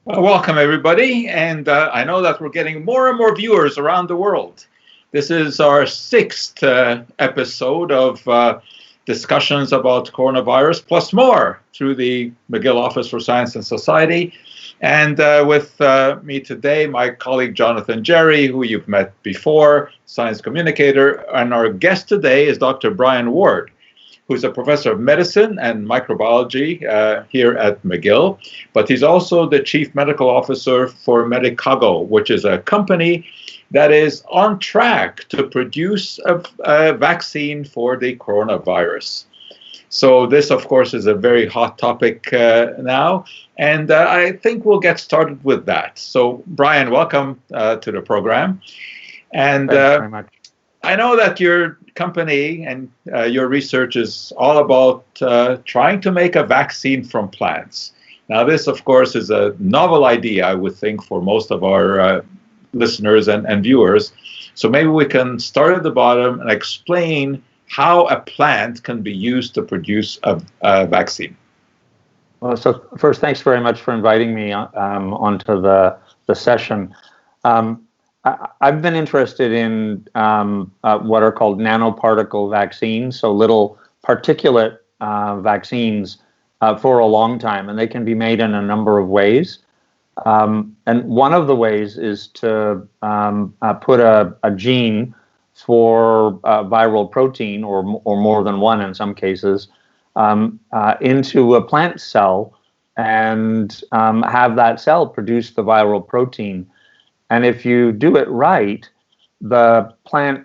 Well, welcome, everybody. And I know that we're getting more and more viewers around the world. This is our sixth episode of discussions about coronavirus, plus more, through the McGill Office for Science and Society. And with me today, my colleague Jonathan Jerry, who you've met before, science communicator. And our guest today is Dr. Brian Ward, who's a professor of medicine and microbiology here at McGill, but he's also the chief medical officer for Medicago, which is a company that is on track to produce a vaccine for the coronavirus. So this, of course, is a very hot topic now, and I think we'll get started with that. So, Brian, welcome to the program. And Thanks very much. I know that your company and your research is all about trying to make a vaccine from plants. Now, this, of course, is a novel idea, I would think, for most of our listeners and viewers. So maybe we can start at the bottom and explain how a plant can be used to produce a vaccine. Well, so first, thanks very much for inviting me onto the session. I've been interested in what are called nanoparticle vaccines, so little particulate vaccines for a long time, and they can be made in a number of ways. And one of the ways is to put a gene for viral protein, or more than one in some cases, into a plant cell and have that cell produce the viral protein. And if you do it right, the plant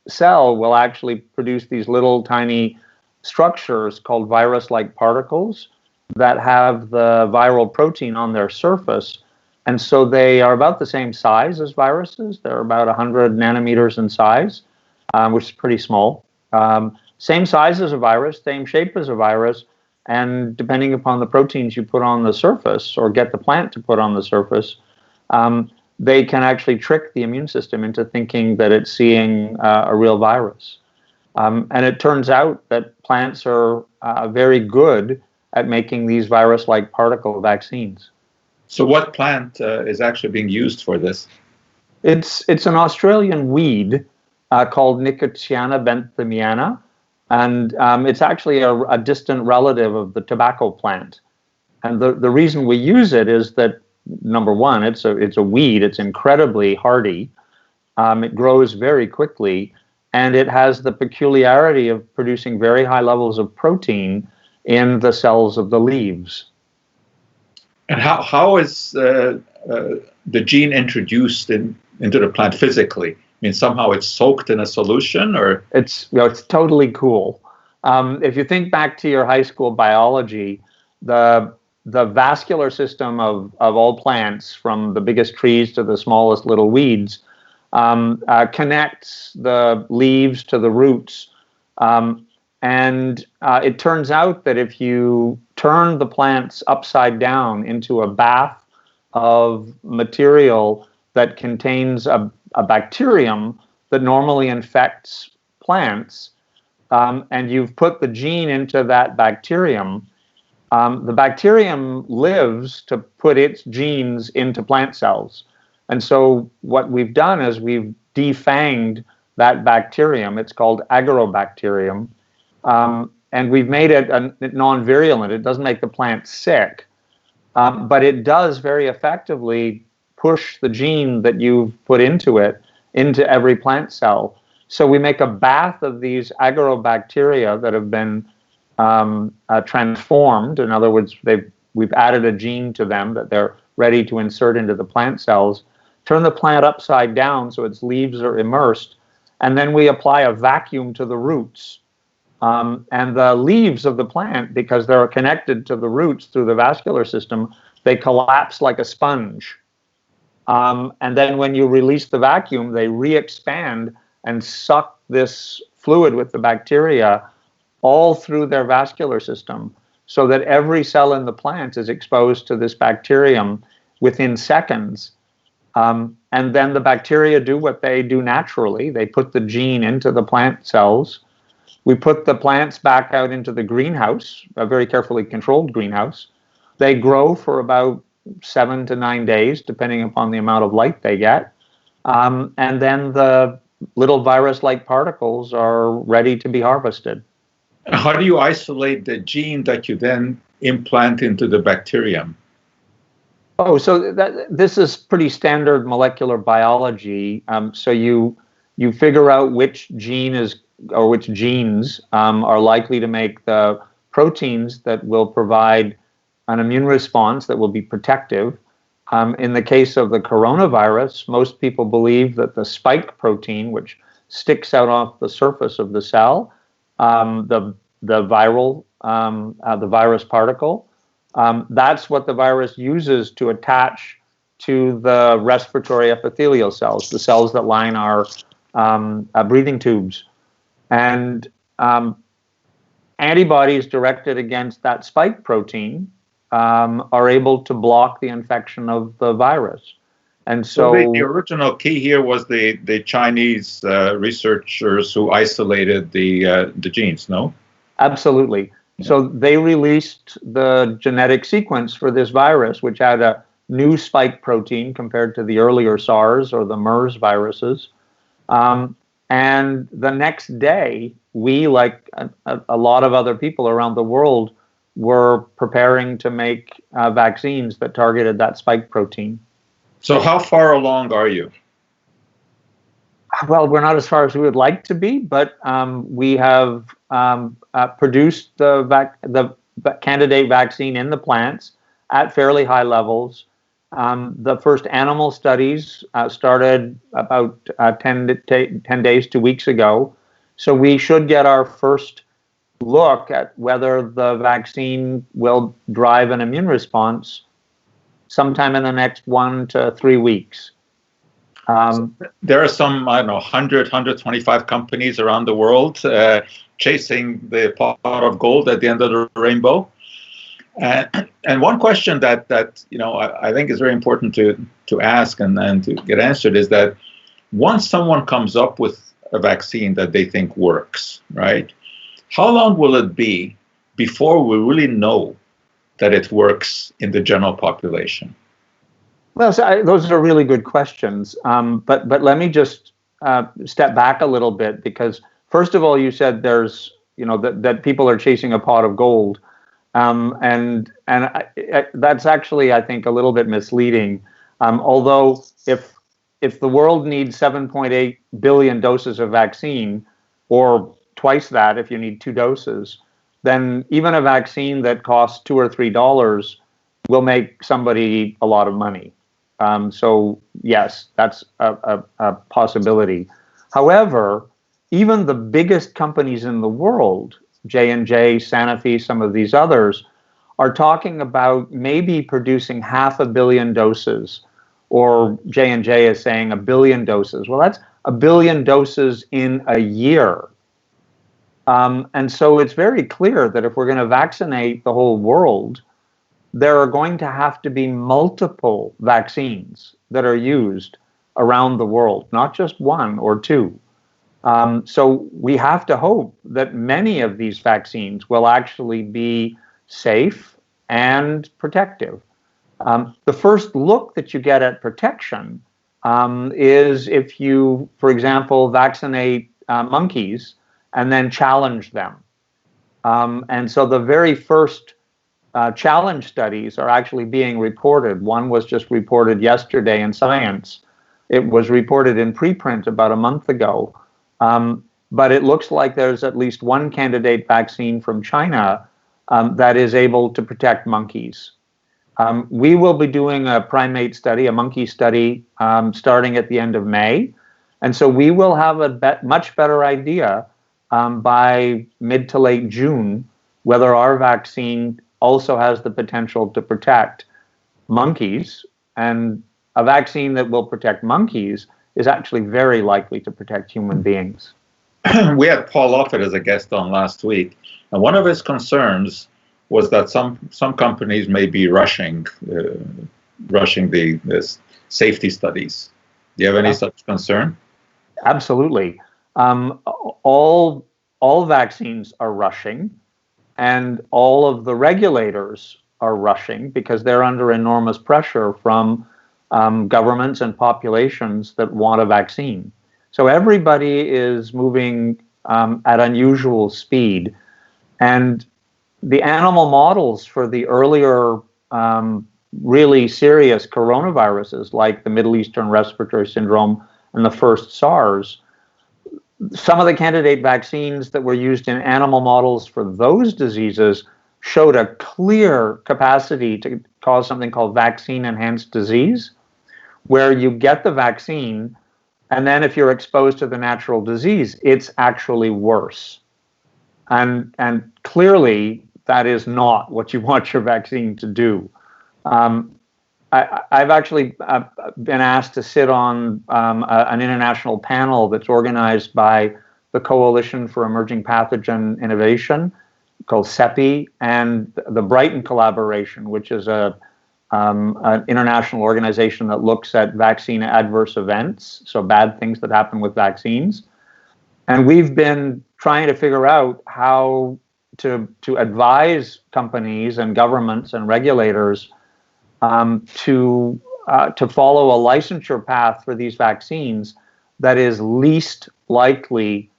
cell will actually produce these little tiny structures called virus-like particles that have the viral protein on their surface. And so they are about the same size as viruses. They're about 100 nanometers in size, which is pretty small. Same size as a virus, same shape as a virus, and depending upon the proteins you put on the surface or get the plant to put on the surface, they can actually trick the immune system into thinking that it's seeing a real virus. And it turns out that plants are very good at making these virus-like particle vaccines. So what plant is actually being used for this? It's an Australian weed called Nicotiana benthamiana, and it's actually a distant relative of the tobacco plant. And the reason we use it is that, number one, it's a weed. It's incredibly hardy. It grows very quickly, and it has the peculiarity of producing very high levels of protein in the cells of the leaves. And how is the gene introduced into the plant physically? I mean, somehow it's soaked in a solution, or it's totally cool. If you think back to your high school biology, the vascular system of all plants, from the biggest trees to the smallest little weeds, connects the leaves to the roots. And it turns out that if you turn the plants upside down into a bath of material that contains a bacterium that normally infects plants, and you've put the gene into that bacterium, the bacterium lives to put its genes into plant cells. And so what we've done is we've defanged that bacterium. It's called agrobacterium. And we've made it non-virulent. It doesn't make the plant sick, but it does very effectively push the gene that you've put into it into every plant cell. So we make a bath of these agrobacteria that have been transformed. In other words, we've added a gene to them that they're ready to insert into the plant cells, turn the plant upside down so its leaves are immersed, and then we apply a vacuum to the roots. And the leaves of the plant, because they're connected to the roots through the vascular system, they collapse like a sponge. And then when you release the vacuum, they re-expand and suck this fluid with the bacteria all through their vascular system, so that every cell in the plant is exposed to this bacterium within seconds. And then the bacteria do what they do naturally. They put the gene into the plant cells. We put the plants back out into the greenhouse, a very carefully controlled greenhouse. They grow for about 7 to 9 days, depending upon the amount of light they get. And then the little virus-like particles are ready to be harvested. How do you isolate the gene that you then implant into the bacterium? Oh, so this is pretty standard molecular biology. So you figure out which gene is, or which genes are likely to make the proteins that will provide an immune response that will be protective. In the case of the coronavirus, most people believe that the spike protein, which sticks out off the surface of the cell, the virus particle, that's what the virus uses to attach to the respiratory epithelial cells, the cells that line our breathing tubes. And antibodies directed against that spike protein are able to block the infection of the virus. And so the original key here was the Chinese researchers who isolated the genes, no? Absolutely. Yeah. So they released the genetic sequence for this virus, which had a new spike protein compared to the earlier SARS or the MERS viruses. And the next day, we, like a lot of other people around the world, were preparing to make vaccines that targeted that spike protein. So how far along are you? Well, we're not as far as we would like to be, but we have produced the candidate vaccine in the plants at fairly high levels. The first animal studies started about 10 days, 2 weeks ago. So we should get our first look at whether the vaccine will drive an immune response sometime in the next 1 to 3 weeks. There are some, 100, 125 companies around the world chasing the pot of gold at the end of the rainbow. And one question that I think is very important to ask and to get answered is that once someone comes up with a vaccine that they think works, right? How long will it be before we really know that it works in the general population? Well, so those are really good questions. But let me just step back a little bit, because first of all, you said there's that people are chasing a pot of gold, and that's actually, I think, a little bit misleading. Although if the world needs 7.8 billion doses of vaccine, or twice that if you need 2 doses, then even a vaccine that costs $2 or $3 will make somebody a lot of money. So yes, that's a possibility. However, even the biggest companies in the world, J&J, Sanofi, some of these others, are talking about maybe producing 500 million doses, or J&J is saying 1 billion doses. Well, that's 1 billion doses in a year. And so it's very clear that if we're going to vaccinate the whole world, there are going to have to be multiple vaccines that are used around the world, not just 1 or 2. So we have to hope that many of these vaccines will actually be safe and protective. The first look that you get at protection is if you, for example, vaccinate monkeys and then challenge them. And so the very first challenge studies are actually being reported. One was just reported yesterday in Science. It was reported in preprint about a month ago. But it looks like there's at least one candidate vaccine from China that is able to protect monkeys. We will be doing a primate study, a monkey study, starting at the end of May. And so we will have a much better idea by mid to late June whether our vaccine also has the potential to protect monkeys. And a vaccine that will protect monkeys is actually very likely to protect human beings. We had Paul Offit as a guest on last week, and one of his concerns was that some companies may be rushing the safety studies. Do you have any such concern? Absolutely. All vaccines are rushing, and all of the regulators are rushing because they're under enormous pressure from governments and populations that want a vaccine. So everybody is moving at unusual speed. And the animal models for the earlier really serious coronaviruses, like the Middle Eastern Respiratory Syndrome and the first SARS, some of the candidate vaccines that were used in animal models for those diseases showed a clear capacity to cause something called vaccine-enhanced disease, where you get the vaccine, and then if you're exposed to the natural disease, it's actually worse. And clearly, that is not what you want your vaccine to do. I've actually been asked to sit on an international panel that's organized by the Coalition for Emerging Pathogen Innovation, called CEPI, and the Brighton Collaboration, which is an international organization that looks at vaccine adverse events, so bad things that happen with vaccines. And we've been trying to figure out how to advise companies and governments and regulators to follow a licensure path for these vaccines that is least likely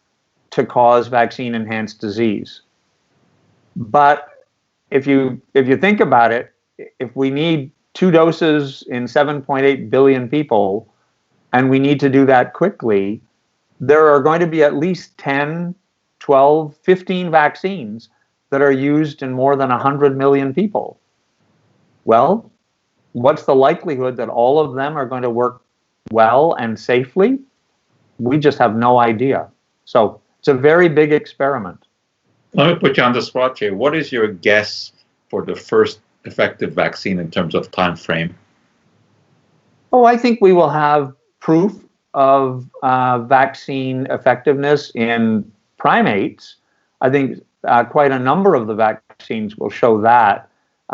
to cause vaccine-enhanced disease. But if you think about it, if we need 2 doses in 7.8 billion people, and we need to do that quickly, there are going to be at least 10, 12, 15 vaccines that are used in more than 100 million people. Well, what's the likelihood that all of them are going to work well and safely? We just have no idea. So it's a very big experiment. Let me put you on the spot here. What is your guess for the first effective vaccine in terms of time frame? Oh, I think we will have proof of vaccine effectiveness in primates. I think quite a number of the vaccines will show that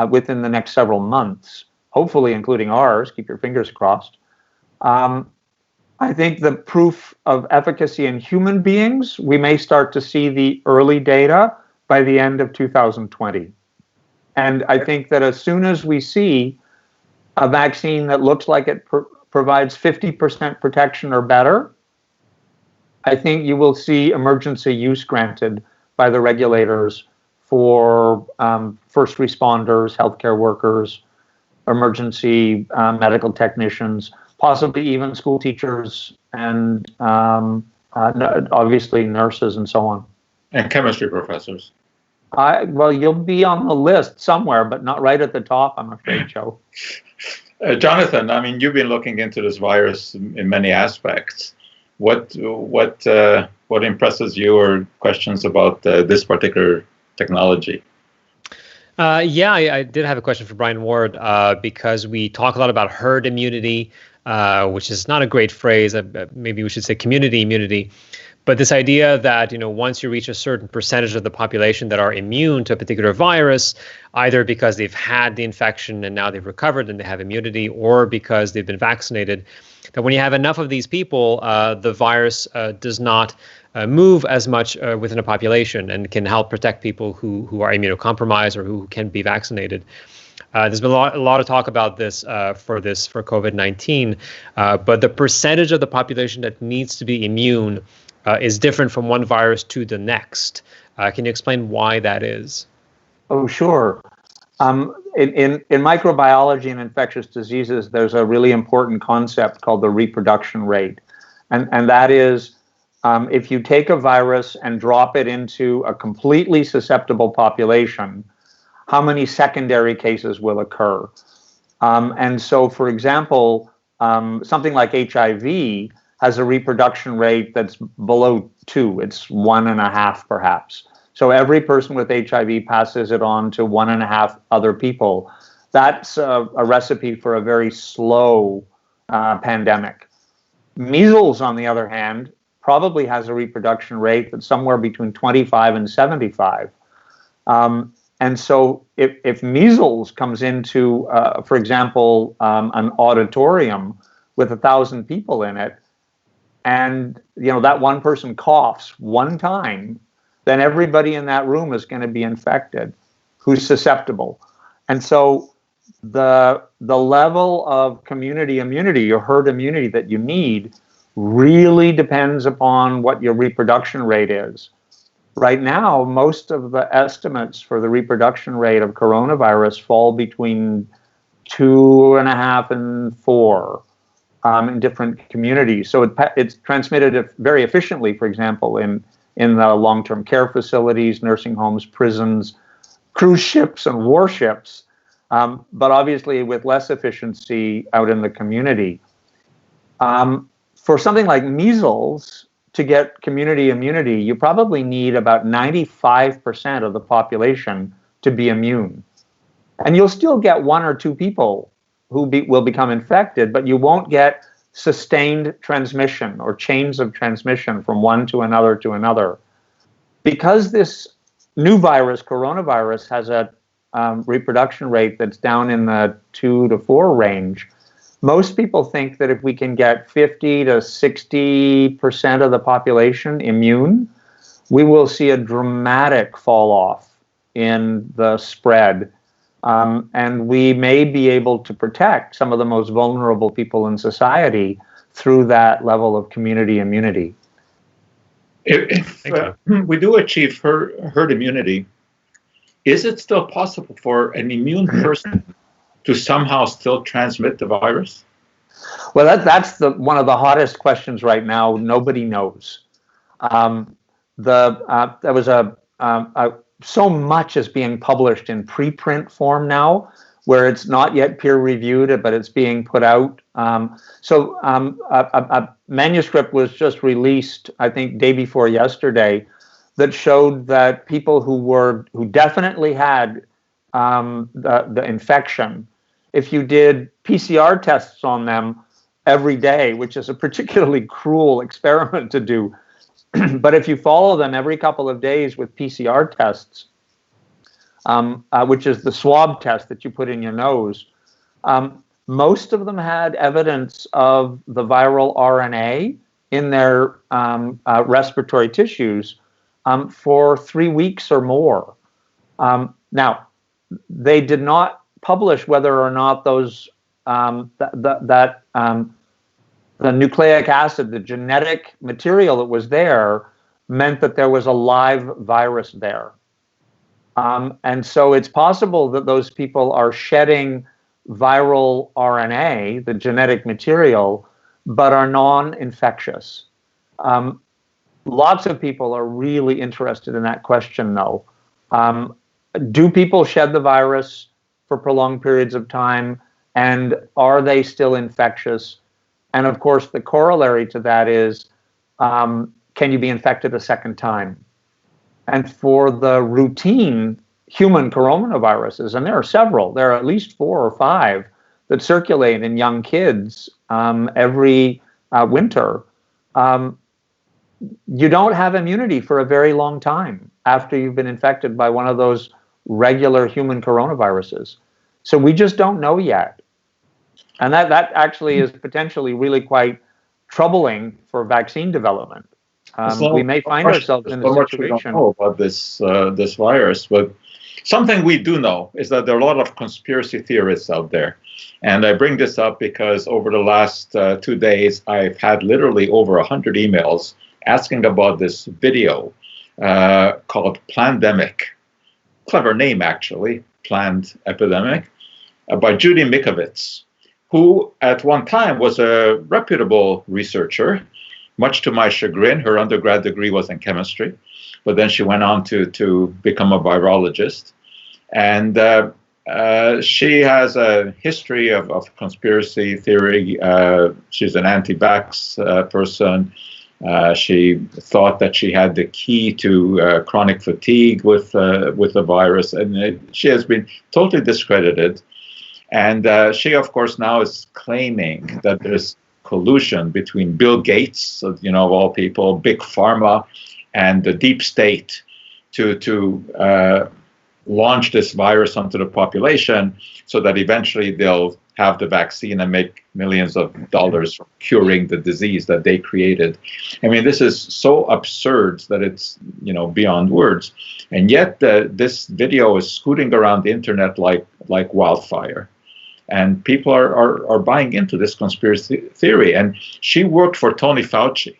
within the next several months, hopefully including ours. Keep your fingers crossed. I think the proof of efficacy in human beings, we may start to see the early data by the end of 2020. And I think that as soon as we see a vaccine that looks like it provides 50% protection or better, I think you will see emergency use granted by the regulators for first responders, healthcare workers, emergency medical technicians, possibly even school teachers, and obviously nurses and so on. And chemistry professors. Well, you'll be on the list somewhere, but not right at the top, I'm afraid, Joe. Jonathan, I mean, you've been looking into this virus in many aspects. What impresses you, or questions about this particular technology? Yeah, I did have a question for Brian Ward because we talk a lot about herd immunity, which is not a great phrase. Maybe we should say community immunity. But this idea that, once you reach a certain percentage of the population that are immune to a particular virus, either because they've had the infection and now they've recovered and they have immunity, or because they've been vaccinated, that when you have enough of these people, the virus does not move as much within a population and can help protect people who are immunocompromised or who can be vaccinated. There's been a lot of talk about this for COVID-19, but the percentage of the population that needs to be immune is different from one virus to the next. Can you explain why that is? Oh, sure. In microbiology and infectious diseases, there's a really important concept called the reproduction rate. And that is, if you take a virus and drop it into a completely susceptible population, how many secondary cases will occur? And so, for example, something like HIV has a reproduction rate that's below 2. It's 1.5 perhaps. So every person with HIV passes it on to 1.5 other people. That's a recipe for a very slow pandemic. Measles, on the other hand, probably has a reproduction rate that's somewhere between 25 and 75. And so if measles comes into, for example, an auditorium with 1,000 people in it, and that one person coughs one time, then everybody in that room is going to be infected who's susceptible. And so the level of community immunity or herd immunity that you need really depends upon what your reproduction rate is. Right now, most of the estimates for the reproduction rate of coronavirus fall between 2.5 and 4 in different communities. So it's transmitted very efficiently, for example, in the long-term care facilities, nursing homes, prisons, cruise ships, and warships, but obviously with less efficiency out in the community. For something like measles, to get community immunity, you probably need about 95% of the population to be immune. And you'll still get 1 or 2 people who will become infected, but you won't get sustained transmission or chains of transmission from one to another. Because this new virus, coronavirus, has a reproduction rate that's down in the 2 to 4 range, most people think that if we can get 50 to 60% of the population immune, we will see a dramatic fall off in the spread. And we may be able to protect some of the most vulnerable people in society through that level of community immunity. If we do achieve herd immunity, is it still possible for an immune person to somehow still transmit the virus? Well, that's one of the hottest questions right now. Nobody knows. There was so much is being published in preprint form now, where it's not yet peer-reviewed, but it's being put out. So a manuscript was just released, I think, day before yesterday, that showed that people who definitely had the infection, if you did PCR tests on them every day, which is a particularly cruel experiment to do, but if you follow them every couple of days with PCR tests, which is the swab test that you put in your nose, most of them had evidence of the viral RNA in their respiratory tissues for 3 weeks or more. Now, they did not publish whether or not those the nucleic acid, the genetic material that was there, meant that there was a live virus there. And so it's possible that those people are shedding viral RNA, the genetic material, but are non-infectious. Lots of people are really interested in that question, though. Do people shed the virus for prolonged periods of time, and are they still infectious? And of course, the corollary to that is, can you be infected a second time? And for the routine human coronaviruses, and there are several, there are at least 4 or 5 that circulate in young kids every winter, you don't have immunity for a very long time after you've been infected by one of those regular human coronaviruses. So we just don't know yet. And that actually is potentially really quite troubling for vaccine development. We may find ourselves in a situation. We don't know about this virus, but something we do know is that there are a lot of conspiracy theorists out there. And I bring this up because over the last 2 days, I've had literally over 100 emails asking about this video called Plandemic. Clever name, actually, Planned Epidemic, by Judy Mikovits, who at one time was a reputable researcher. Much to my chagrin, her undergrad degree was in chemistry, but then she went on to become a virologist. And she has a history of conspiracy theory. She's an anti-vax person. She thought that she had the key to chronic fatigue with the virus, and she has been totally discredited. And she, of course, now is claiming that there's collusion between Bill Gates, of all people, Big Pharma, and the deep state to launch this virus onto the population so that eventually they'll have the vaccine and make millions of dollars from curing the disease that they created. I mean, this is so absurd that it's, beyond words. And yet this video is scooting around the internet like wildfire. And people are buying into this conspiracy theory. And she worked for Tony Fauci.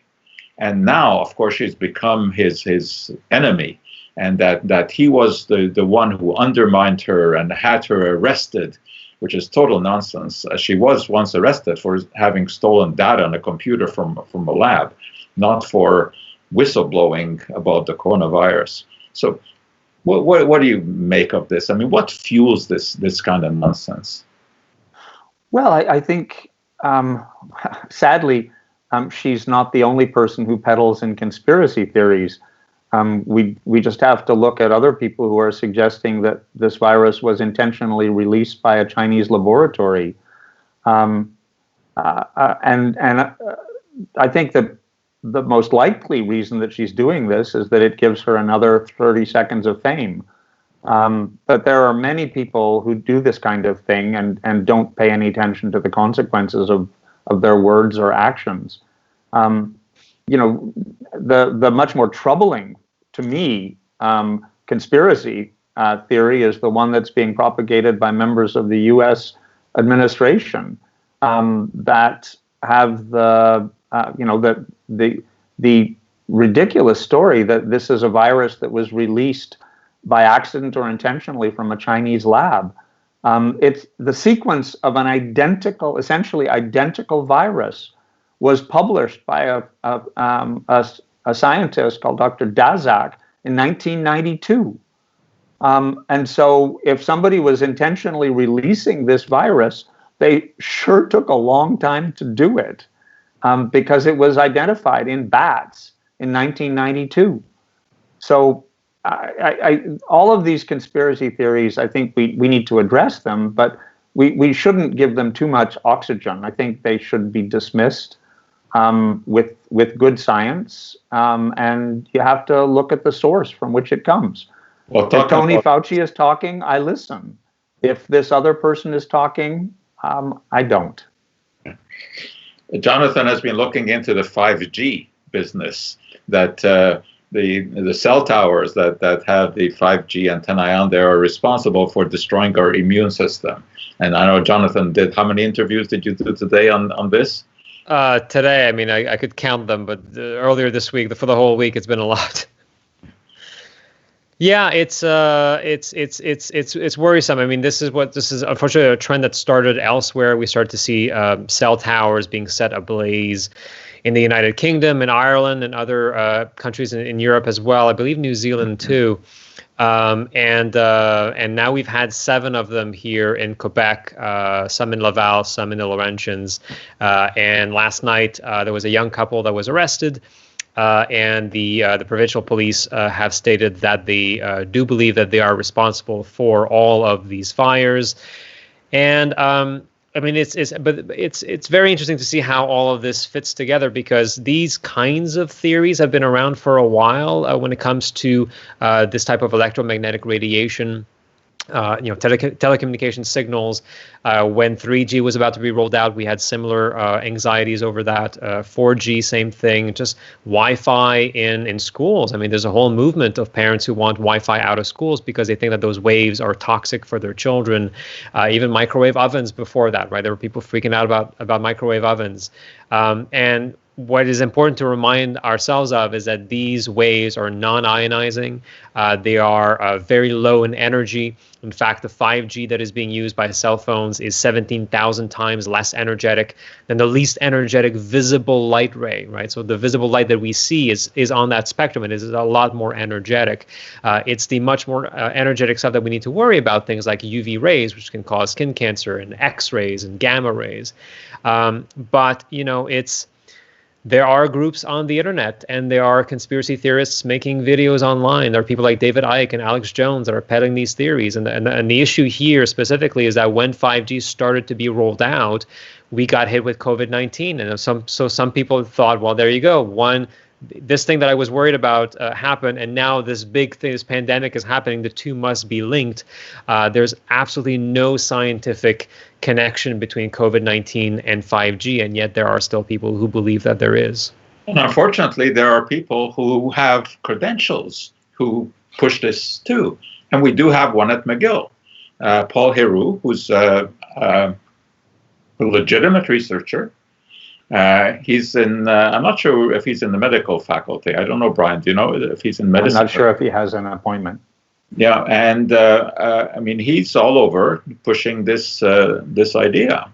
And now, of course, she's become his enemy. And that he was the one who undermined her and had her arrested, which is total nonsense. She was once arrested for having stolen data on a computer from a lab, not for whistleblowing about the coronavirus. So what do you make of this? I mean, what fuels this kind of nonsense? Well, I think, sadly, she's not the only person who peddles in conspiracy theories. We just have to look at other people who are suggesting that this virus was intentionally released by a Chinese laboratory, and I think that the most likely reason that she's doing this is that it gives her another 30 seconds of fame. But there are many people who do this kind of thing and don't pay any attention to the consequences of their words or actions. The much more troubling, to me, conspiracy theory is the one that's being propagated by members of the U.S. administration that have the ridiculous story that this is a virus that was released by accident or intentionally from a Chinese lab. It's the sequence of an essentially identical virus was published by a scientist called Dr. Daszak in 1992. And so if somebody was intentionally releasing this virus, they sure took a long time to do it because it was identified in bats in 1992. So all of these conspiracy theories, I think we need to address them, but we shouldn't give them too much oxygen. I think they should be dismissed with good science, and you have to look at the source from which it comes. Well, if Tony Fauci is talking, I listen. If this other person is talking, I don't. Jonathan has been looking into the 5G business, that the cell towers that have the 5G antennae on there are responsible for destroying our immune system. And I know Jonathan did. How many interviews did you do today on this? Today, I mean, I could count them, but earlier this week, for the whole week, it's been a lot. Yeah, it's worrisome. I mean, this is unfortunately a trend that started elsewhere. We start to see cell towers being set ablaze in the United Kingdom, in Ireland, and other countries in Europe as well. I believe New Zealand too. And now we've had 7 of them here in Quebec, some in Laval, some in the Laurentians. And last night there was a young couple that was arrested. And the provincial police have stated that they do believe that they are responsible for all of these fires. And I mean, it's very interesting to see how all of this fits together, because these kinds of theories have been around for a while when it comes to this type of electromagnetic radiation. Telecommunication signals. When 3G was about to be rolled out, we had similar anxieties over that. 4G, same thing. Just Wi-Fi in schools. I mean, there's a whole movement of parents who want Wi-Fi out of schools because they think that those waves are toxic for their children. Even microwave ovens before that, right? There were people freaking out about microwave ovens. And what is important to remind ourselves of is that these waves are non-ionizing. They are very low in energy. In fact, the 5G that is being used by cell phones is 17,000 times less energetic than the least energetic visible light ray, right? So the visible light that we see is on that spectrum, and is a lot more energetic. It's the much more energetic stuff that we need to worry about, things like UV rays, which can cause skin cancer, and X-rays and gamma rays. But, there are groups on the internet, and there are conspiracy theorists making videos online. There are people like David Icke and Alex Jones that are peddling these theories. And the issue here specifically is that when 5G started to be rolled out, we got hit with COVID-19. And some people thought, well, there you go. One this thing that I was worried about happened, and now this big thing, this pandemic is happening. The two must be linked. There's absolutely no scientific connection between COVID-19 and 5G, and yet there are still people who believe that there is. And unfortunately, there are people who have credentials who push this too. And we do have one at McGill, Paul Heroux, who's a legitimate researcher. He's in, I'm not sure if he's in the medical faculty. I don't know, Brian, do you know if he's in medicine? I'm not sure if he has an appointment. Yeah, and I mean, he's all over pushing this idea.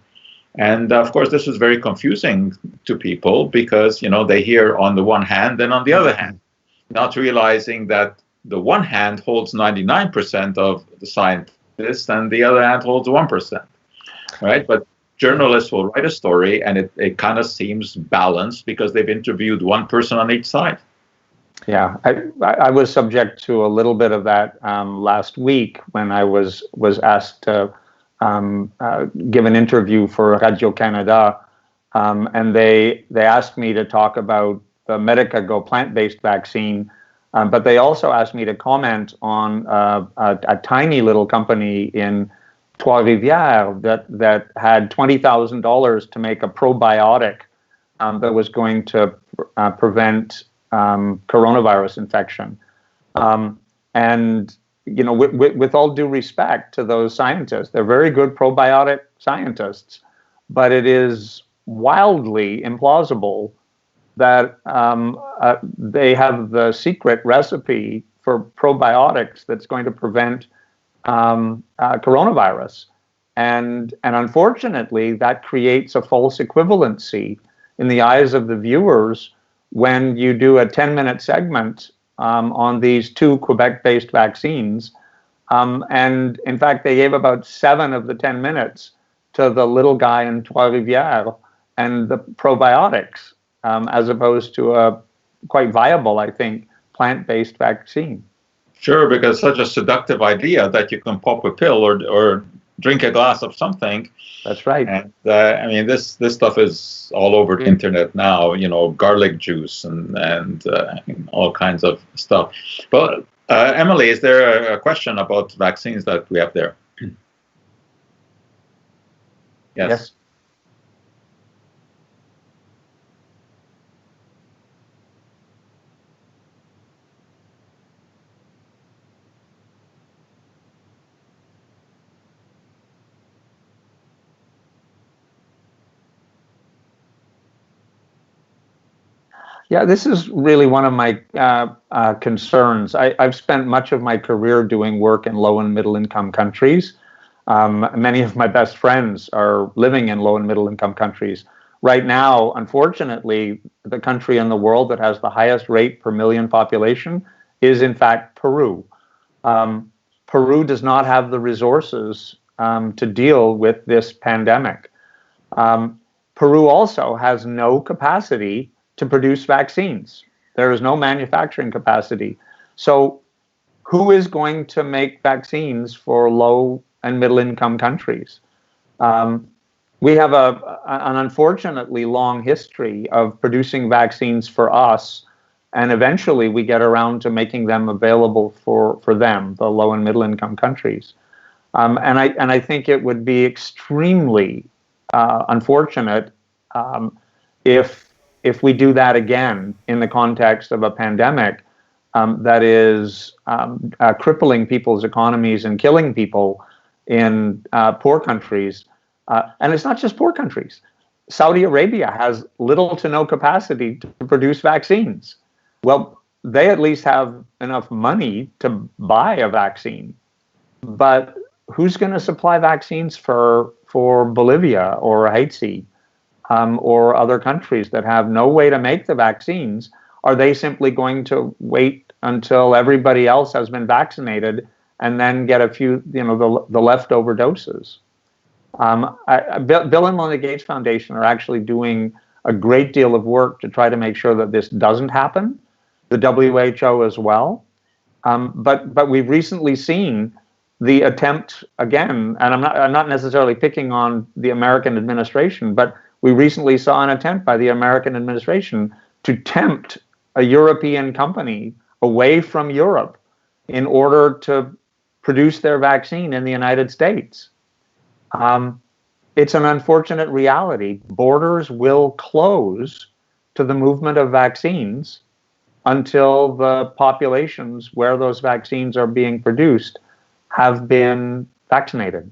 And of course, this is very confusing to people because, you know, they hear on the one hand and on the other hand, not realizing that the one hand holds 99% of the scientists and the other hand holds 1%, right? But journalists will write a story and it kind of seems balanced because they've interviewed one person on each side. Yeah, I was subject to a little bit of that last week when I was asked to give an interview for Radio-Canada, and they asked me to talk about the Medicago plant-based vaccine, but they also asked me to comment on a tiny little company in Trois-Rivières that had $20,000 to make a probiotic that was going to prevent coronavirus infection. And, you know, with all due respect to those scientists, they're very good probiotic scientists, but it is wildly implausible that they have the secret recipe for probiotics that's going to prevent coronavirus. And unfortunately, that creates a false equivalency in the eyes of the viewers when you do a 10-minute segment on these two Quebec-based vaccines. And in fact, they gave about 7 of the 10 minutes to the little guy in Trois-Rivières and the probiotics, as opposed to a quite viable, I think, plant-based vaccine. Sure, because such a seductive idea that you can pop a pill or drink a glass of something. That's right. And I mean, this stuff is all over the internet now. You know, garlic juice and all kinds of stuff. But Emily, is there a question about vaccines that we have there? Yes. Yeah, this is really one of my concerns. I've spent much of my career doing work in low and middle income countries. Many of my best friends are living in low and middle income countries. Right now, unfortunately, the country in the world that has the highest rate per million population is, in fact, Peru. Peru does not have the resources to deal with this pandemic. Peru also has no capacity to produce vaccines. There is no manufacturing capacity. So who is going to make vaccines for low and middle income countries? We have an unfortunately long history of producing vaccines for us, and eventually we get around to making them available for them, the low and middle income countries. And I think it would be extremely unfortunate if we do that again in the context of a pandemic that is crippling people's economies and killing people in poor countries. And it's not just poor countries. Saudi Arabia has little to no capacity to produce vaccines. Well, they at least have enough money to buy a vaccine. But who's going to supply vaccines for Bolivia or Haiti? Or other countries that have no way to make the vaccines? Are they simply going to wait until everybody else has been vaccinated and then get a few, the leftover doses? Bill and Melinda Gates Foundation are actually doing a great deal of work to try to make sure that this doesn't happen. The WHO as well. But we've recently seen the attempt again, and I'm not necessarily picking on the American administration, but we recently saw an attempt by the American administration to tempt a European company away from Europe in order to produce their vaccine in the United States. It's an unfortunate reality. Borders will close to the movement of vaccines until the populations where those vaccines are being produced have been vaccinated.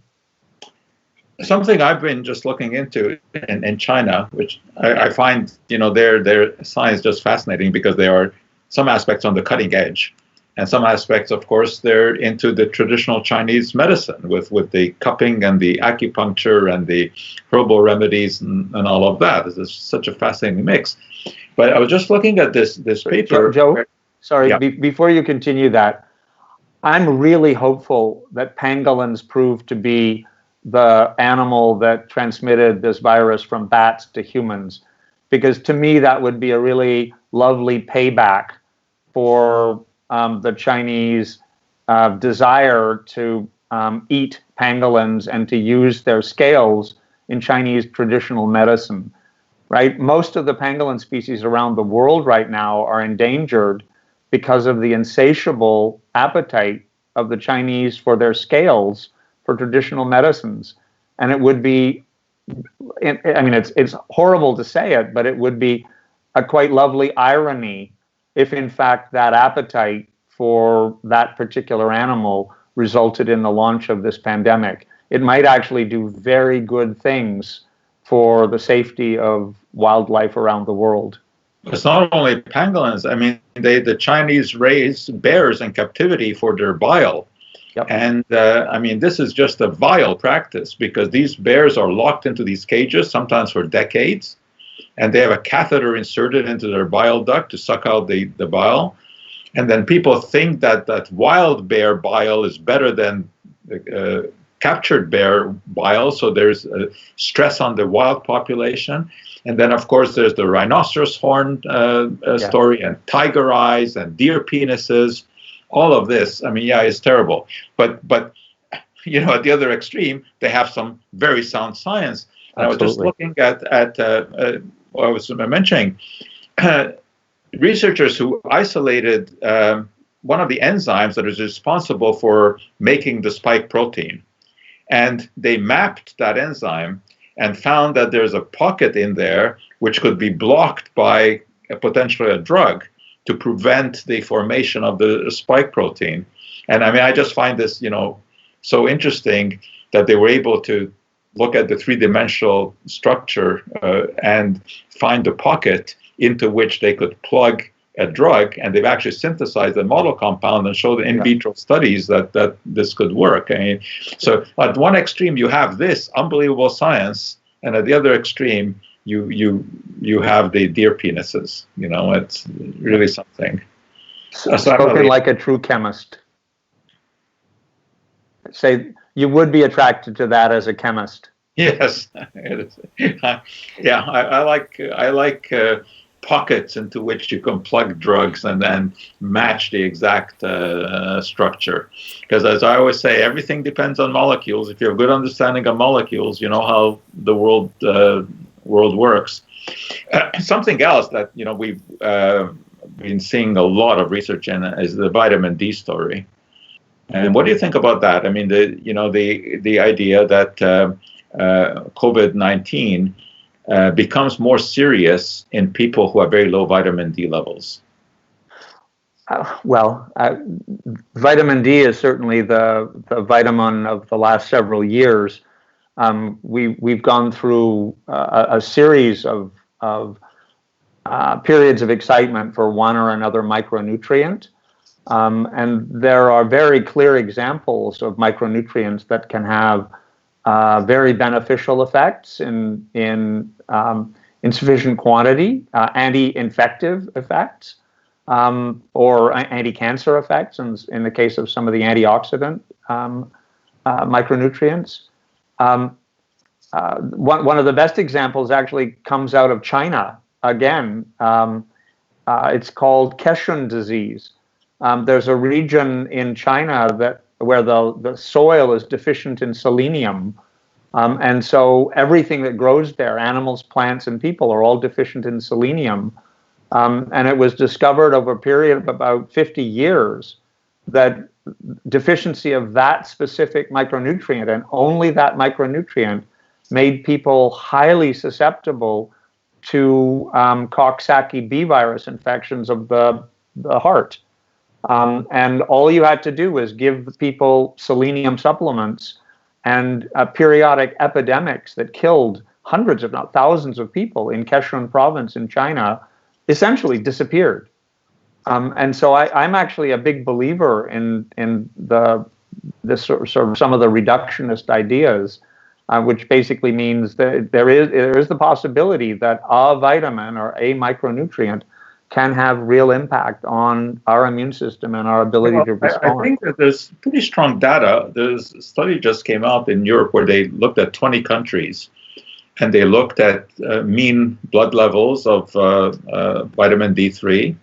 Something I've been just looking into in China, which I find, their science just fascinating because they are some aspects on the cutting edge. And some aspects, of course, they're into the traditional Chinese medicine with the cupping and the acupuncture and the herbal remedies and all of that. It's such a fascinating mix. But I was just looking at this paper. Joe, sorry, yeah. Before you continue that, I'm really hopeful that pangolins prove to be the animal that transmitted this virus from bats to humans, because to me that would be a really lovely payback for the Chinese desire to eat pangolins and to use their scales in Chinese traditional medicine, right? Most of the pangolin species around the world right now are endangered because of the insatiable appetite of the Chinese for their scales for traditional medicines. And it would be, I mean, it's horrible to say it, but it would be a quite lovely irony if in fact that appetite for that particular animal resulted in the launch of this pandemic. It might actually do very good things for the safety of wildlife around the world. It's not only pangolins. I mean, the Chinese raise bears in captivity for their bile. Yep. And I mean, this is just a vile practice because these bears are locked into these cages, sometimes for decades, and they have a catheter inserted into their bile duct to suck out the bile. And then people think that wild bear bile is better than captured bear bile, so there's stress on the wild population. And then, of course, there's the rhinoceros horn story, and tiger eyes, and deer penises. All of this, I mean, yeah, it's terrible. But at the other extreme, they have some very sound science. And I was just looking at what I was mentioning. Researchers who isolated one of the enzymes that is responsible for making the spike protein. And they mapped that enzyme and found that there's a pocket in there which could be blocked by potentially a drug to prevent the formation of the spike protein. And I mean, I just find this, so interesting that they were able to look at the three-dimensional structure and find the pocket into which they could plug a drug, and they've actually synthesized a model compound and showed in vitro studies that this could work. I mean, so at one extreme you have this unbelievable science, and at the other extreme you have the deer penises. It's really something. Spoken like a true chemist. Say you would be attracted to that as a chemist. Yes, yeah. I like pockets into which you can plug drugs and then match the exact structure. Because as I always say, everything depends on molecules. If you have a good understanding of molecules, you know how the world works. Something else that we've been seeing a lot of research in is the vitamin D story. And what do you think about that? I mean, the idea that COVID-19 becomes more serious in people who have very low vitamin D levels. Vitamin D is certainly the vitamin of the last several years. We've gone through a series of periods of excitement for one or another micronutrient. And there are very clear examples of micronutrients that can have very beneficial effects in insufficient quantity, anti-infective effects, or anti-cancer effects in the case of some of the antioxidant micronutrients. One of the best examples actually comes out of China. Again, it's called Keshan disease. There's a region in China where the soil is deficient in selenium. And so everything that grows there, animals, plants, and people, are all deficient in selenium. And it was discovered over a period of about 50 years that deficiency of that specific micronutrient, and only that micronutrient, made people highly susceptible to Coxsackie B virus infections of the heart. And all you had to do was give people selenium supplements, and periodic epidemics that killed hundreds, if not thousands, of people in Khetrun province in China essentially disappeared. And so I'm actually a big believer in this sort of some of the reductionist ideas, which basically means that there is the possibility that a vitamin or a micronutrient can have real impact on our immune system and our ability to respond. I think that there's pretty strong data. There's a study just came out in Europe where they looked at 20 countries, and they looked at mean blood levels of vitamin D3,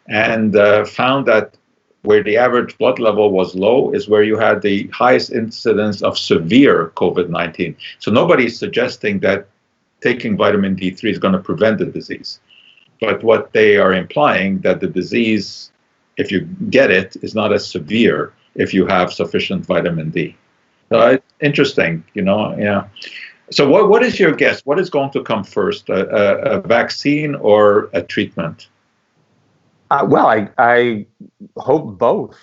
and found that where the average blood level was low is where you had the highest incidence of severe COVID-19. So nobody's suggesting that taking vitamin D3 is going to prevent the disease. But what they are implying that the disease, if you get it, is not as severe if you have sufficient vitamin D. So it's interesting, yeah. So what is your guess? What is going to come first, a vaccine or a treatment? Well, I hope both.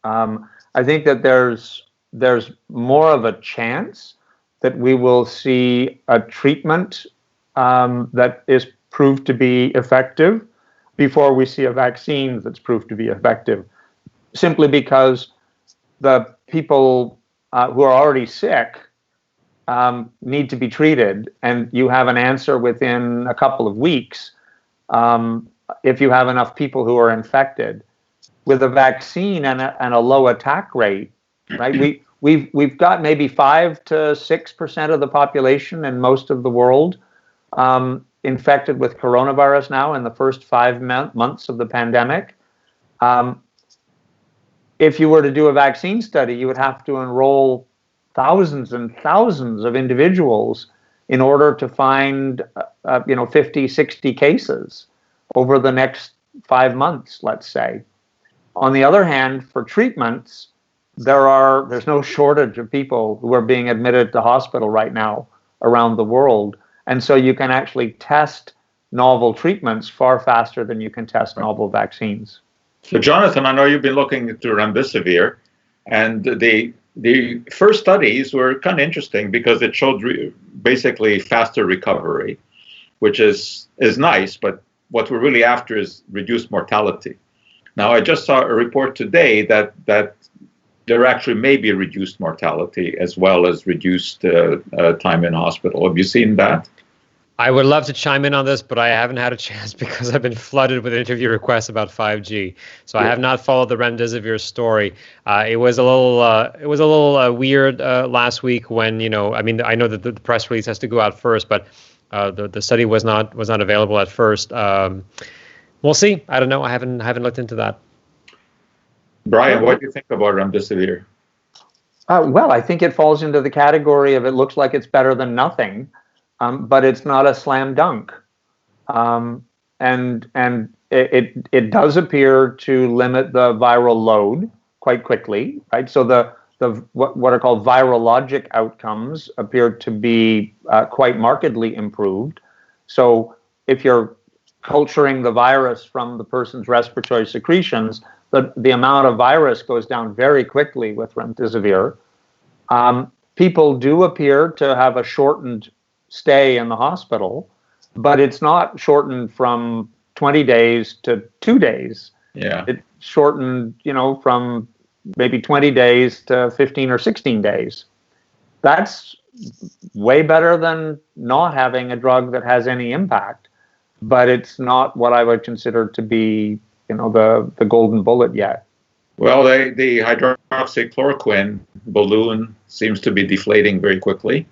I think that there's more of a chance that we will see a treatment that is proved to be effective before we see a vaccine that's proved to be effective, simply because the people who are already sick need to be treated, and you have an answer within a couple of weeks if you have enough people who are infected. With a vaccine and a low attack rate, right? We've got maybe 5 to 6% of the population in most of the world infected with coronavirus now in the first 5 months of the pandemic. If you were to do a vaccine study, you would have to enroll thousands and thousands of individuals in order to find 50, 60 cases over the next 5 months, let's say. On the other hand, for treatments, there's no shortage of people who are being admitted to hospital right now around the world. And so you can actually test novel treatments far faster than you can test novel vaccines. So Jonathan, I know you've been looking into remdesivir, and the first studies were kind of interesting because it showed basically faster recovery, which is nice, but what we're really after is reduced mortality. Now, I just saw a report today that there actually may be reduced mortality as well as reduced time in hospital. Have you seen that? I would love to chime in on this, but I haven't had a chance because I've been flooded with interview requests about 5G. So I have not followed the remdesivir story. It was a little weird last week when I know that the press release has to go out first, but the study was not available at first. We'll see. I don't know. I haven't looked into that. Brian, what do you think about remdesivir? Well, I think it falls into the category of it looks like it's better than nothing, but it's not a slam dunk. And it does appear to limit the viral load quite quickly, right? So the what are called virologic outcomes appear to be quite markedly improved. So if you're culturing the virus from the person's respiratory secretions, the amount of virus goes down very quickly with remdesivir. People do appear to have a shortened stay in the hospital, but it's not shortened from 20 days to 2 days. Yeah. It's shortened, from maybe 20 days to 15 or 16 days. That's way better than not having a drug that has any impact, but it's not what I would consider to be, the golden bullet yet. Well, the hydroxychloroquine balloon seems to be deflating very quickly.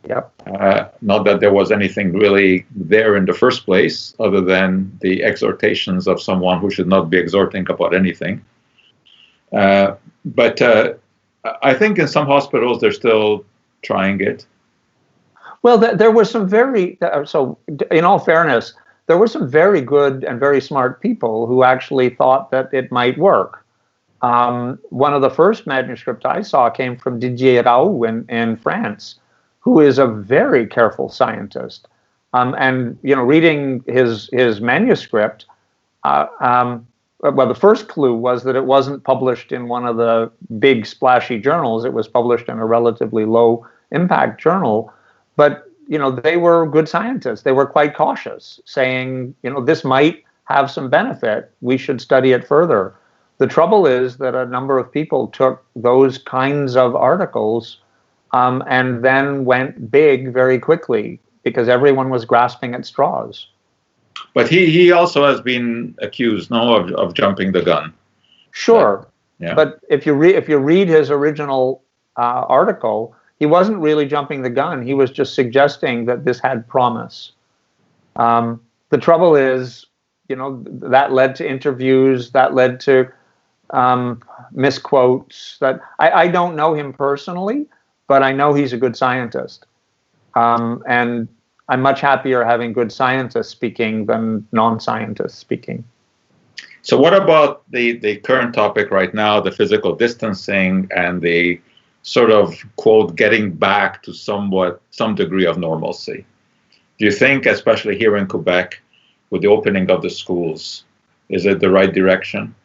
Yep. Not that there was anything really there in the first place, other than the exhortations of someone who should not be exhorting about anything. But I think in some hospitals they're still trying it. Well, there were some so in all fairness, there were some very good and very smart people who actually thought that it might work. One of the first manuscripts I saw came from Didier Raoult in France, who is a very careful scientist. And reading his manuscript, well, the first clue was that it wasn't published in one of the big splashy journals. It was published in a relatively low impact journal. But they were good scientists. They were quite cautious, saying, this might have some benefit. We should study it further. The trouble is that a number of people took those kinds of articles and then went big very quickly because everyone was grasping at straws. But he also has been accused, of jumping the gun. Sure. Yeah. But if you read his original article, he wasn't really jumping the gun. He was just suggesting that this had promise. The trouble is, that led to interviews, that led to misquotes. That I don't know him personally, but I know he's a good scientist. And I'm much happier having good scientists speaking than non-scientists speaking. So what about the current topic right now, the physical distancing and the sort of, quote, getting back to some degree of normalcy? Do you think, especially here in Quebec, with the opening of the schools, is it the right direction?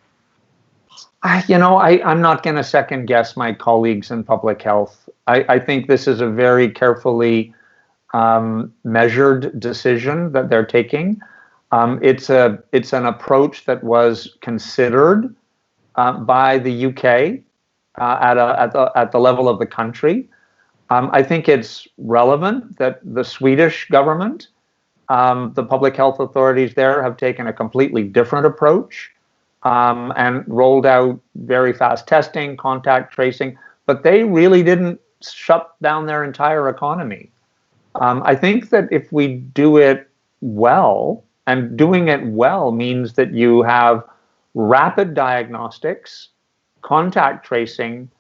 I'm not going to second guess my colleagues in public health. I think this is a very carefully measured decision that they're taking. It's an approach that was considered by the UK at the level of the country. I think it's relevant that the Swedish government, the public health authorities there, have taken a completely different approach and rolled out very fast testing, contact tracing, but they really didn't shut down their entire economy. I think that if we do it well, and doing it well means that you have rapid diagnostics, contact tracing,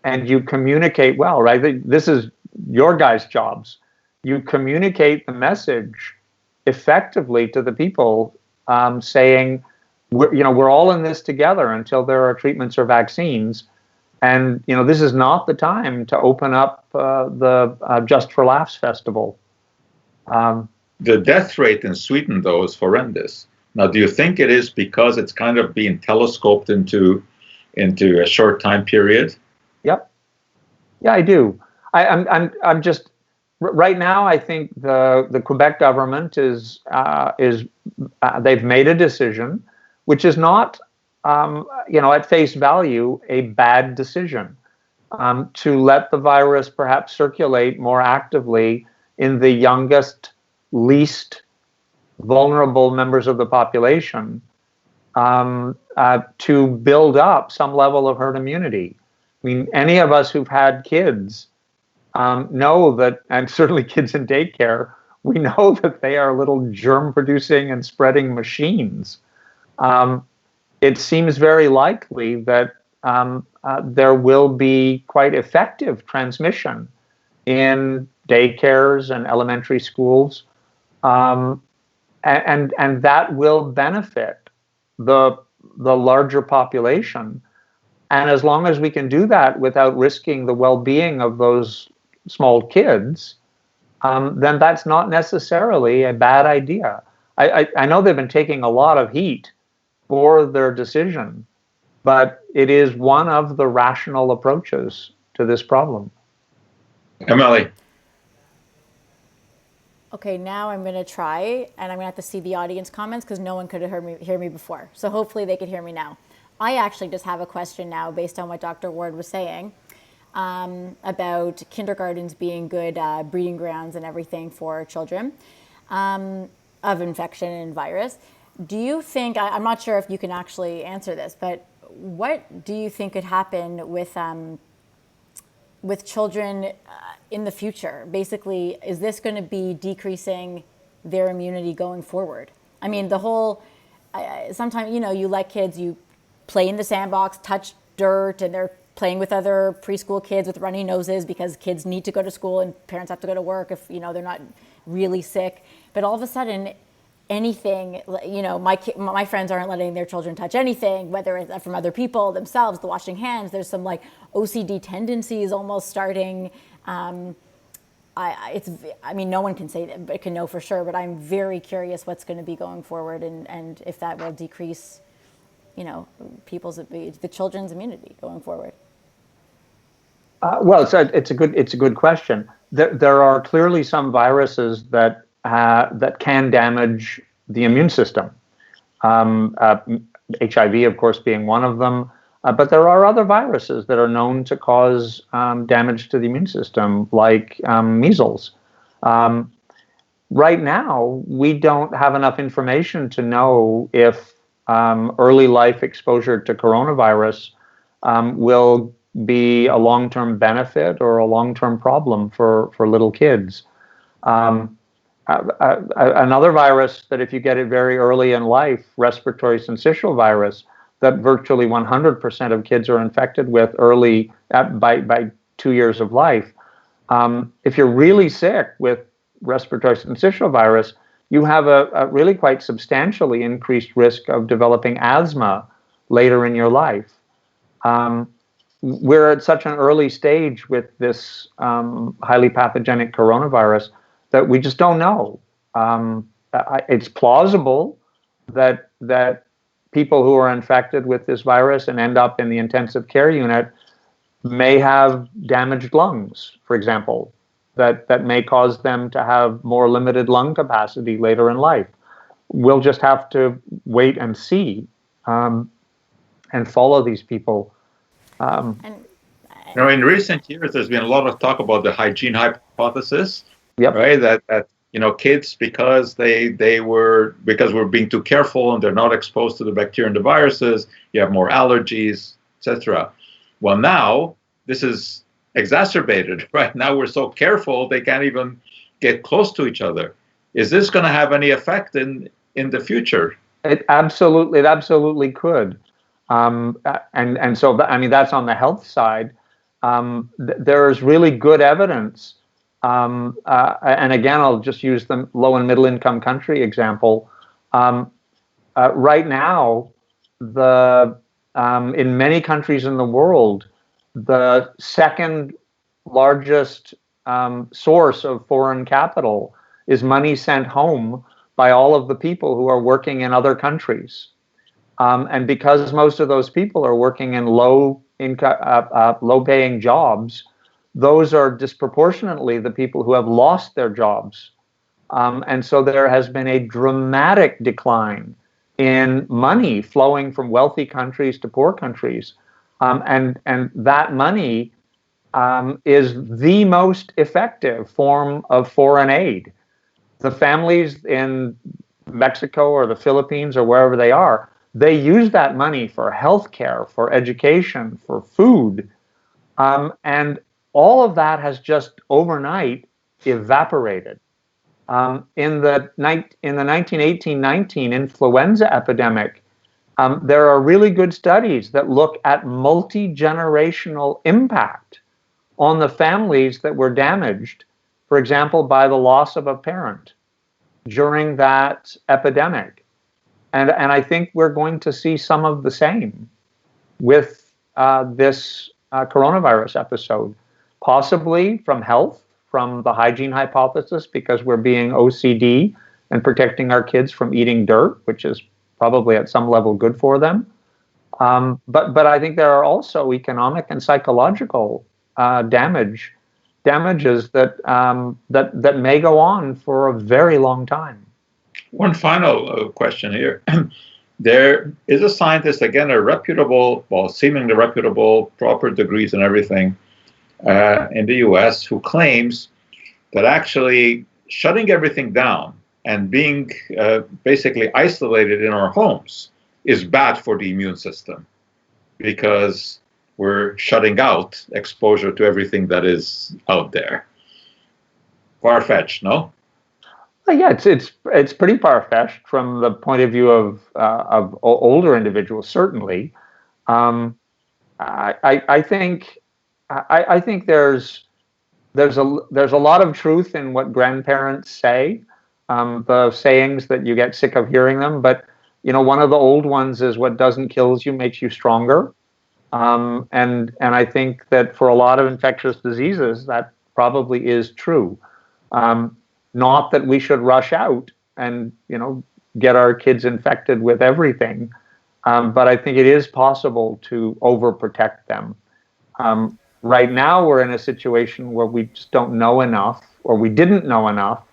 and you communicate well, right? This is your guys' jobs. You communicate the message effectively to the people, saying, we're all in this together until there are treatments or vaccines. And, this is not the time to open up the Just for Laughs festival. The death rate in Sweden, though, is horrendous. Now, do you think it is because it's kind of being telescoped into a short time period? Yep. Yeah, I do. I'm just right now. I think the Quebec government is they've made a decision, which is not at face value a bad decision, to let the virus perhaps circulate more actively in the youngest, least vulnerable members of the population, to build up some level of herd immunity. I mean, any of us who've had kids know that, and certainly kids in daycare, we know that they are little germ-producing and spreading machines. It seems very likely that there will be quite effective transmission in daycares and elementary schools, and that will benefit the larger population. And as long as we can do that without risking the well-being of those small kids, then that's not necessarily a bad idea. I know they've been taking a lot of heat for their decision, but it is one of the rational approaches to this problem. Emily. Okay, now I'm going to try, and I'm going to have to see the audience comments because no one could hear me before. So hopefully they could hear me now. I actually just have a question now based on what Dr. Ward was saying about kindergartens being good breeding grounds and everything for children of infection and virus. Do you think, I'm not sure if you can actually answer this, but what do you think could happen with children in the future? Basically, is this going to be decreasing their immunity going forward? I mean, the whole, sometimes, you let kids, you play in the sandbox, touch dirt, and they're playing with other preschool kids with runny noses because kids need to go to school and parents have to go to work if, they're not really sick. But all of a sudden, anything, my friends aren't letting their children touch anything, whether it's from other people, themselves, the washing hands. There's some like OCD tendencies almost starting. No one can say that, but can know for sure. But I'm very curious what's going to be going forward, and if that will decrease, the children's immunity going forward. Well, it's a good question. There are clearly some viruses that can damage the immune system. HIV, of course, being one of them. But there are other viruses that are known to cause damage to the immune system, like measles. Right now, we don't have enough information to know if early life exposure to coronavirus will be a long-term benefit or a long-term problem for little kids. Another virus that if you get it very early in life, respiratory syncytial virus, that virtually 100% of kids are infected with early by 2 years of life. If you're really sick with respiratory syncytial virus, you have a really quite substantially increased risk of developing asthma later in your life. We're at such an early stage with this highly pathogenic coronavirus that we just don't know. It's plausible that people who are infected with this virus and end up in the intensive care unit may have damaged lungs, for example, that may cause them to have more limited lung capacity later in life. We'll just have to wait and see and follow these people. In recent years, there's been a lot of talk about the hygiene hypothesis, yep. Right? That kids, because we're being too careful and they're not exposed to the bacteria and the viruses, you have more allergies, etc. Well, now this is exacerbated. Right now, we're so careful they can't even get close to each other. Is this going to have any effect in the future? It absolutely could. And so, that's on the health side. There's really good evidence. And again, I'll just use the low and middle income country example. Right now, in many countries in the world, the second largest source of foreign capital is money sent home by all of the people who are working in other countries. And because most of those people are working in low-paying jobs, those are disproportionately the people who have lost their jobs. And so there has been a dramatic decline in money flowing from wealthy countries to poor countries. And that money is the most effective form of foreign aid. The families in Mexico or the Philippines or wherever they are, they use that money for healthcare, for education, for food. And all of that has just overnight evaporated. In the 1918-19 influenza epidemic, there are really good studies that look at multi-generational impact on the families that were damaged, for example, by the loss of a parent during that epidemic. And I think we're going to see some of the same with this coronavirus episode, possibly from health, from the hygiene hypothesis, because we're being OCD and protecting our kids from eating dirt, which is probably at some level good for them. But I think there are also economic and psychological damages that may go on for a very long time. One final question here. There is a scientist, again, seemingly reputable, proper degrees and everything, in the US, who claims that actually shutting everything down and being basically isolated in our homes is bad for the immune system because we're shutting out exposure to everything that is out there. Far-fetched, no? Yeah, it's pretty far-fetched from the point of view of older individuals, certainly. I think there's a lot of truth in what grandparents say. the sayings that you get sick of hearing them, but one of the old ones is what doesn't kill you makes you stronger. And I think that for a lot of infectious diseases, that probably is true. Not that we should rush out and get our kids infected with everything, but I think it is possible to overprotect them. Right now, we're in a situation where we just don't know enough, or we didn't know enough.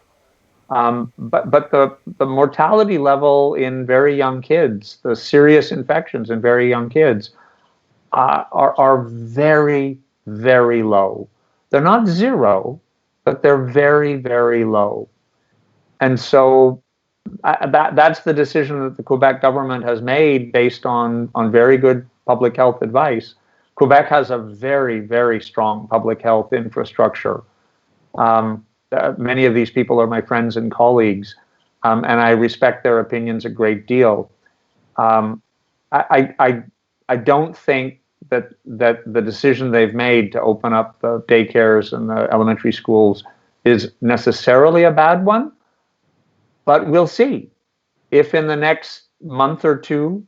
But the mortality level in very young kids, the serious infections in very young kids, are very, very low. They're not zero, but they're very, very low. And so that's the decision that the Quebec government has made based on very good public health advice. Quebec has a very, very strong public health infrastructure. Many of these people are my friends and colleagues, and I respect their opinions a great deal. I don't think that the decision they've made to open up the daycares and the elementary schools is necessarily a bad one, but we'll see. If in the next month or two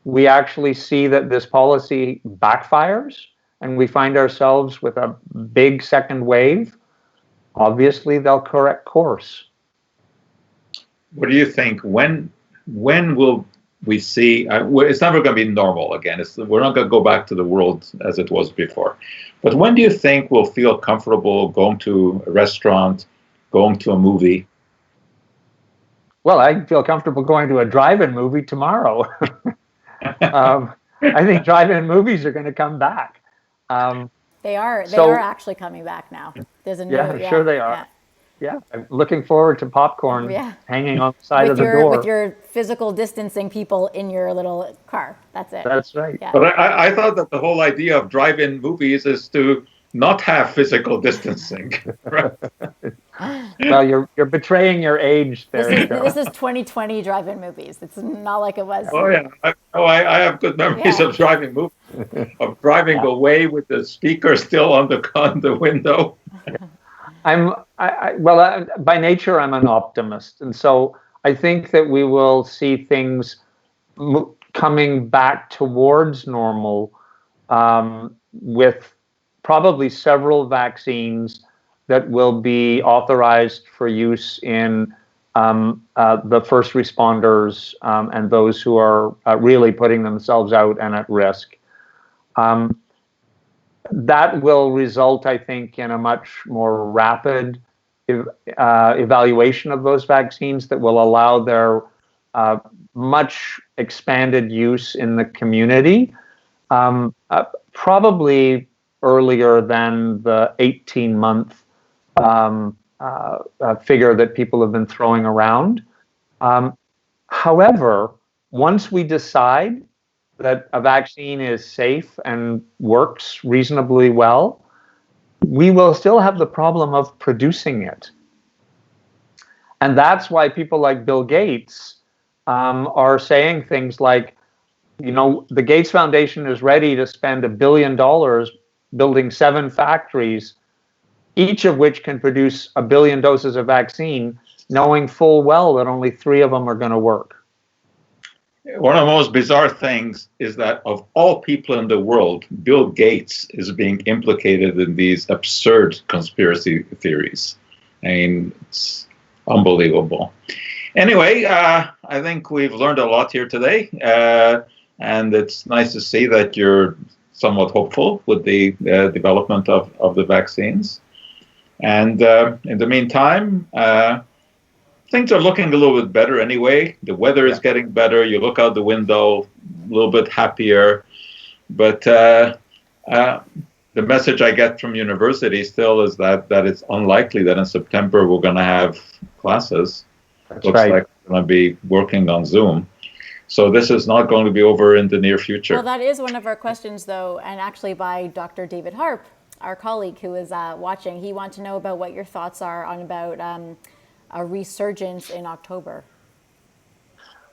we actually see that this policy backfires and we find ourselves with a big second wave, obviously they'll correct course. What do you think? When will we see? It's never going to be normal again. We're not going to go back to the world as it was before. But when do you think we'll feel comfortable going to a restaurant, going to a movie? Well, I feel comfortable going to a drive-in movie tomorrow. I think drive-in movies are going to come back. They are actually coming back now. There's a new, sure they are. Yeah, I'm looking forward to popcorn hanging on the side of the door. With your physical distancing people in your little car. That's it. That's right. Yeah. But I thought that the whole idea of drive-in movies is to not have physical distancing. Right? Well, you're betraying your age there. This is 2020 drive-in movies. It's not like it was. Oh yeah, I have good memories of driving movies, of driving away with the speaker still on the window. By nature, I'm an optimist, and so I think that we will see things coming back towards normal, with probably several vaccines that will be authorized for use in the first responders and those who are really putting themselves out and at risk. That will result, I think, in a much more rapid evaluation of those vaccines that will allow their much expanded use in the community, probably earlier than the 18-month figure that people have been throwing around. However, once we decide that a vaccine is safe and works reasonably well, we will still have the problem of producing it. And that's why people like Bill Gates are saying things like, the Gates Foundation is ready to spend $1 billion building 7 factories, each of which can produce 1 billion doses of vaccine, knowing full well that only 3 of them are going to work. One of the most bizarre things is that of all people in the world, Bill Gates is being implicated in these absurd conspiracy theories. I mean, it's unbelievable. Anyway, I think we've learned a lot here today, and it's nice to see that you're somewhat hopeful with the development of the vaccines. And in the meantime, things are looking a little bit better anyway. The weather is getting better. You look out the window, a little bit happier. But the message I get from university still is that it's unlikely that in September we're going to have classes. That's Looks like we're going to be working on Zoom. So this is not going to be over in the near future. Well, that is one of our questions, though, and actually by Dr. David Harp, our colleague who is watching. He wants to know about what your thoughts are on about a resurgence in October.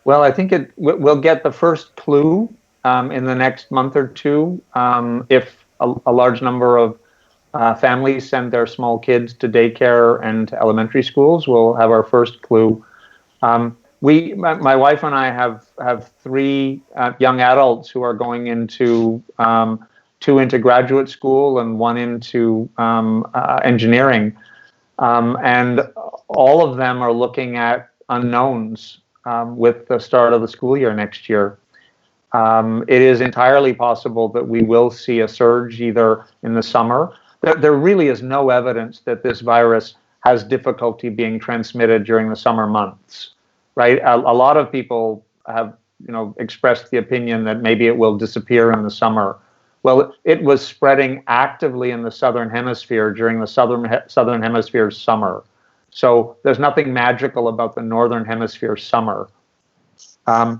Well, I think we'll get the first clue in the next month or two if a large number of families send their small kids to daycare and to elementary schools, we'll have our first clue. My wife and I have three young adults who are going into two into graduate school and one into engineering, and all of them are looking at unknowns with the start of the school year next year. It is entirely possible that we will see a surge either in the summer. There really is no evidence that this virus has difficulty being transmitted during the summer months, right? A lot of people have, expressed the opinion that maybe it will disappear in the summer. Well, it was spreading actively in the southern hemisphere during the southern hemisphere's summer. So there's nothing magical about the northern hemisphere summer. I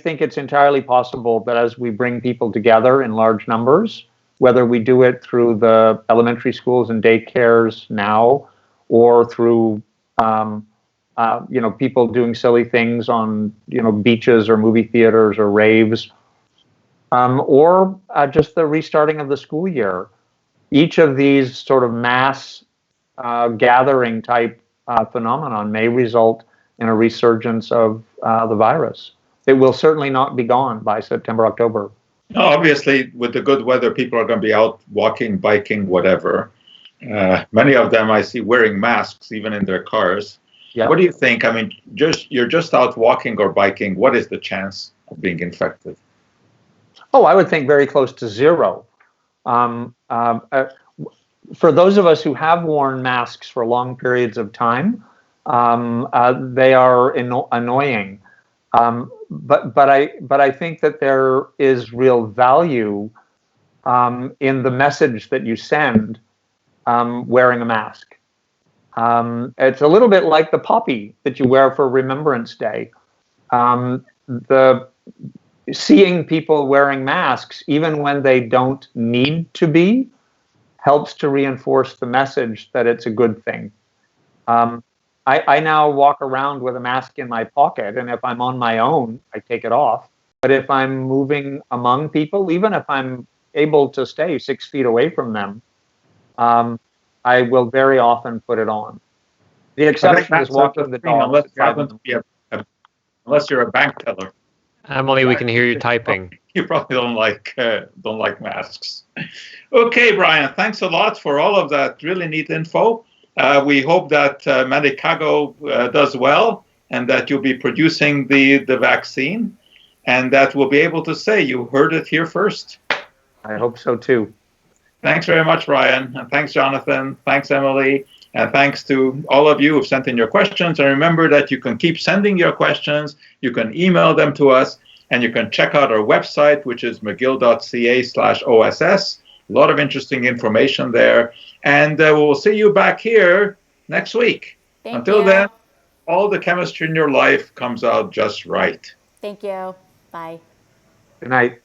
think it's entirely possible that as we bring people together in large numbers, whether we do it through the elementary schools and daycares now, or through people doing silly things on beaches or movie theaters or raves, or just the restarting of the school year, each of these sort of mass gathering type phenomenon may result in a resurgence of the virus. It will certainly not be gone by September, October. No, obviously, with the good weather, people are going to be out walking, biking, whatever. Many of them I see wearing masks even in their cars. Yeah. What do you think? I mean, you're just out walking or biking. What is the chance of being infected? Oh, I would think very close to zero. For those of us who have worn masks for long periods of time, they are annoying. But I think that there is real value in the message that you send wearing a mask. It's a little bit like the poppy that you wear for Remembrance Day. Seeing people wearing masks, even when they don't need to be, helps to reinforce the message that it's a good thing. I now walk around with a mask in my pocket, and if I'm on my own, I take it off. But if I'm moving among people, even if I'm able to stay 6 feet away from them, I will very often put it on. The exception is walking the dog. Unless you're a bank teller. Emily, we can hear you typing. You probably don't like masks. Okay, Brian, thanks a lot for all of that really neat info. We hope that Medicago does well and that you'll be producing the vaccine and that we'll be able to say you heard it here first. I hope so too. Thanks very much, Brian. And thanks, Jonathan. Thanks, Emily. And thanks to all of you who've sent in your questions. And remember that you can keep sending your questions. You can email them to us. And you can check out our website, which is mcgill.ca/OSS. A lot of interesting information there. And we'll see you back here next week. Until then, all the chemistry in your life comes out just right. Thank you. Bye. Good night.